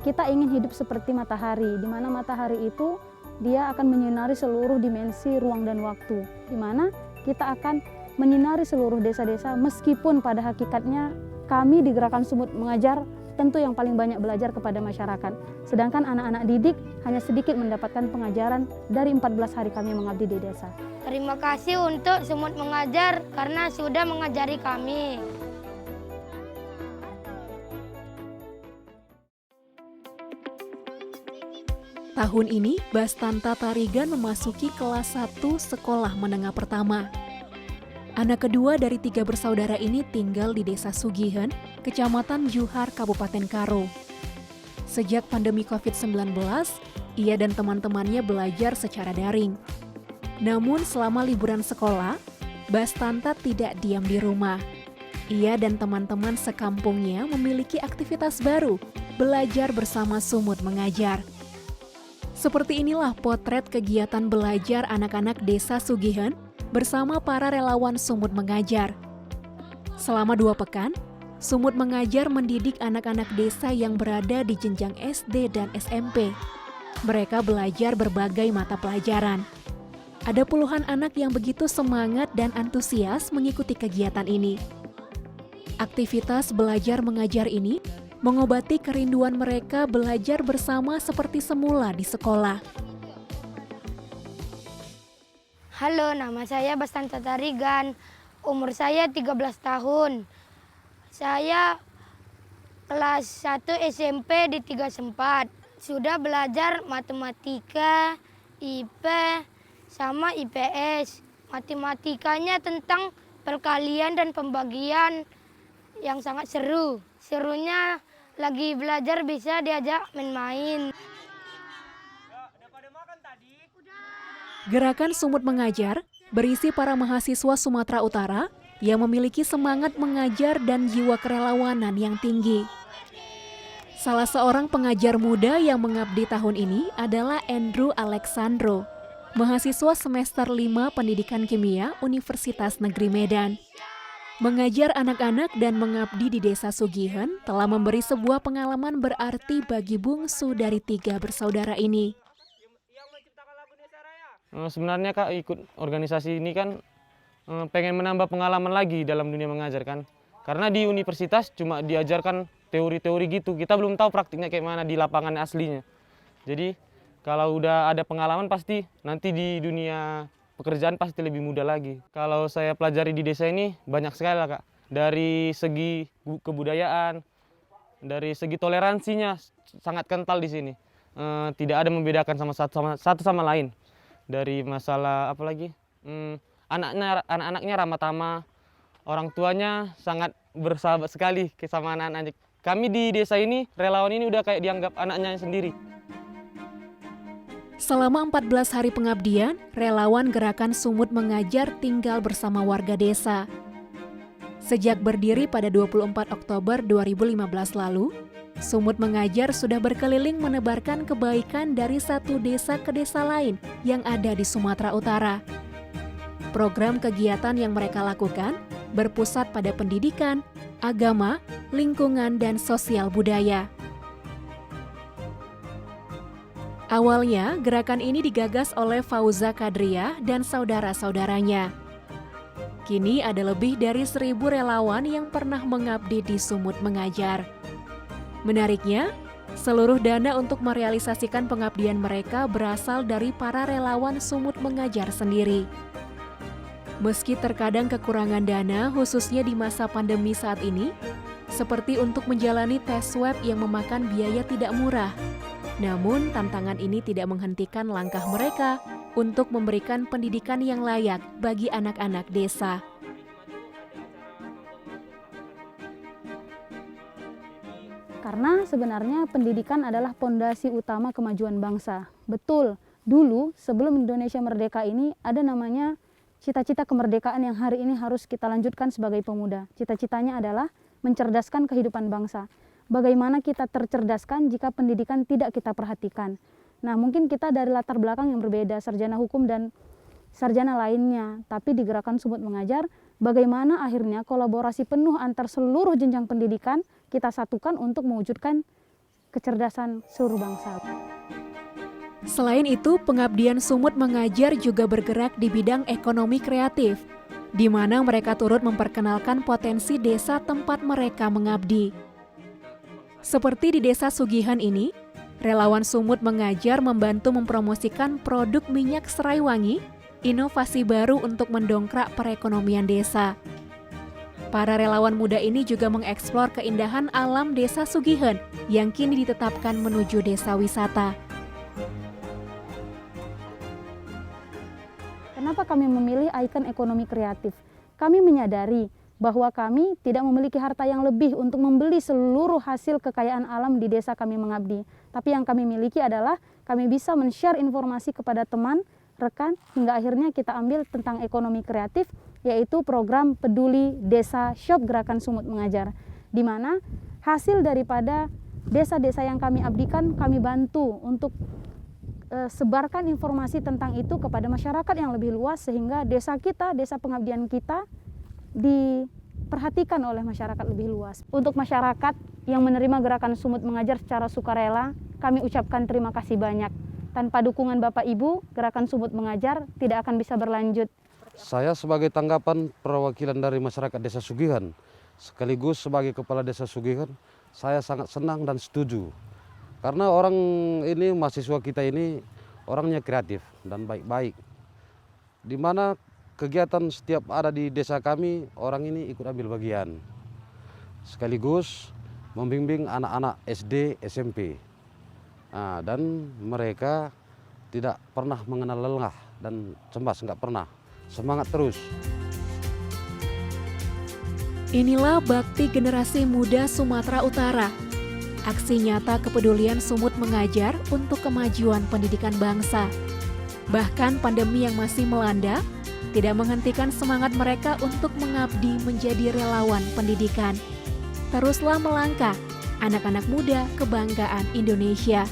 kita ingin hidup seperti matahari, di mana matahari itu dia akan menyinari seluruh dimensi ruang dan waktu, di mana kita akan menyinari seluruh desa-desa, meskipun pada hakikatnya kami di Gerakan Sumut Mengajar tentu yang paling banyak belajar kepada masyarakat. Sedangkan anak-anak didik hanya sedikit mendapatkan pengajaran dari 14 hari kami mengabdi di desa. Terima kasih untuk Sumut Mengajar karena sudah mengajari kami. Tahun ini, Bastanta Tarigan memasuki kelas 1 sekolah menengah pertama. Anak kedua dari 3 bersaudara ini tinggal di Desa Sugihen, Kecamatan Juhar, Kabupaten Karo. Sejak pandemi COVID-19, ia dan teman-temannya belajar secara daring. Namun selama liburan sekolah, Bastanta tidak diam di rumah. Ia dan teman-teman sekampungnya memiliki aktivitas baru, belajar bersama Sumut Mengajar. Seperti inilah potret kegiatan belajar anak-anak Desa Sugihen bersama para relawan Sumut Mengajar. Selama 2 pekan, Sumut Mengajar mendidik anak-anak desa yang berada di jenjang SD dan SMP. Mereka belajar berbagai mata pelajaran. Ada puluhan anak yang begitu semangat dan antusias mengikuti kegiatan ini. Aktivitas belajar mengajar ini mengobati kerinduan mereka belajar bersama seperti semula di sekolah. Halo, nama saya Bastanta Tarigan. Umur saya 13 tahun. Saya kelas 1 SMP di 34. Sudah belajar matematika, IP, sama IPS. Matematikanya tentang perkalian dan pembagian yang sangat seru. Serunya lagi belajar bisa diajak main-main. Gerakan Sumut Mengajar berisi para mahasiswa Sumatera Utara yang memiliki semangat mengajar dan jiwa kerelawanan yang tinggi. Salah seorang pengajar muda yang mengabdi tahun ini adalah Andrew Alexandro, mahasiswa semester 5 Pendidikan Kimia Universitas Negeri Medan. Mengajar anak-anak dan mengabdi di Desa Sugihen telah memberi sebuah pengalaman berarti bagi bungsu dari 3 bersaudara ini. Sebenarnya Kak, ikut organisasi ini kan pengen menambah pengalaman lagi dalam dunia mengajar kan. Karena di universitas cuma diajarkan teori-teori gitu, kita belum tahu praktiknya kayak mana di lapangan aslinya. Jadi kalau udah ada pengalaman pasti nanti di dunia pekerjaan pasti lebih mudah lagi. Kalau saya pelajari di desa ini banyak sekali lah Kak. Dari segi kebudayaan, dari segi toleransinya sangat kental di sini. Tidak ada membedakan satu sama lain. Dari masalah apalagi anak-anaknya ramah tamah, orang tuanya sangat bersahabat sekali sama anak-anaknya. Kami di desa ini, relawan ini udah kayak dianggap anaknya sendiri. Selama 14 hari pengabdian, relawan Gerakan Sumut Mengajar tinggal bersama warga desa. Sejak berdiri pada 24 Oktober 2015 lalu, Sumut Mengajar sudah berkeliling menebarkan kebaikan dari satu desa ke desa lain yang ada di Sumatera Utara. Program kegiatan yang mereka lakukan berpusat pada pendidikan, agama, lingkungan, dan sosial budaya. Awalnya, gerakan ini digagas oleh Fauza Kadriah dan saudara-saudaranya. Kini ada lebih dari 1.000 relawan yang pernah mengabdi di Sumut Mengajar. Menariknya, seluruh dana untuk merealisasikan pengabdian mereka berasal dari para relawan Sumut Mengajar sendiri. Meski terkadang kekurangan dana, khususnya di masa pandemi saat ini, seperti untuk menjalani tes swab yang memakan biaya tidak murah. Namun, tantangan ini tidak menghentikan langkah mereka untuk memberikan pendidikan yang layak bagi anak-anak desa. Karena sebenarnya pendidikan adalah pondasi utama kemajuan bangsa. Betul, dulu sebelum Indonesia merdeka ini ada namanya cita-cita kemerdekaan yang hari ini harus kita lanjutkan sebagai pemuda. Cita-citanya adalah mencerdaskan kehidupan bangsa. Bagaimana kita tercerdaskan jika pendidikan tidak kita perhatikan. Nah, mungkin kita dari latar belakang yang berbeda, sarjana hukum dan sarjana lainnya. Tapi di Gerakan Sumut Mengajar, bagaimana akhirnya kolaborasi penuh antar seluruh jenjang pendidikan kita satukan untuk mewujudkan kecerdasan seluruh bangsa. Selain itu, pengabdian Sumut Mengajar juga bergerak di bidang ekonomi kreatif, di mana mereka turut memperkenalkan potensi desa tempat mereka mengabdi. Seperti di Desa Sugihan ini, relawan Sumut Mengajar membantu mempromosikan produk minyak serai wangi, inovasi baru untuk mendongkrak perekonomian desa. Para relawan muda ini juga mengeksplor keindahan alam Desa Sugihan yang kini ditetapkan menuju desa wisata. Kenapa kami memilih ikon ekonomi kreatif? Kami menyadari bahwa kami tidak memiliki harta yang lebih untuk membeli seluruh hasil kekayaan alam di desa kami mengabdi. Tapi yang kami miliki adalah kami bisa men-share informasi kepada teman, rekan, hingga akhirnya kita ambil tentang ekonomi kreatif, yaitu program Peduli Desa Shop Gerakan Sumut Mengajar, di mana hasil daripada desa-desa yang kami abdikan, kami bantu untuk sebarkan informasi tentang itu kepada masyarakat yang lebih luas, sehingga desa kita, desa pengabdian kita diperhatikan oleh masyarakat lebih luas. Untuk masyarakat yang menerima Gerakan Sumut Mengajar secara sukarela, kami ucapkan terima kasih banyak. Tanpa dukungan Bapak Ibu, Gerakan Sumut Mengajar tidak akan bisa berlanjut. Saya sebagai tanggapan perwakilan dari masyarakat Desa Sugihan, sekaligus sebagai Kepala Desa Sugihan, saya sangat senang dan setuju. Karena orang ini, mahasiswa kita ini, orangnya kreatif dan baik-baik. Di mana kegiatan setiap ada di desa kami, orang ini ikut ambil bagian. Sekaligus membimbing anak-anak SD, SMP. Nah, dan mereka tidak pernah mengenal lengah dan cemas, nggak pernah. Semangat terus. Inilah bakti generasi muda Sumatera Utara. Aksi nyata kepedulian Sumut Mengajar untuk kemajuan pendidikan bangsa. Bahkan pandemi yang masih melanda tidak menghentikan semangat mereka untuk mengabdi menjadi relawan pendidikan. Teruslah melangkah, anak-anak muda kebanggaan Indonesia.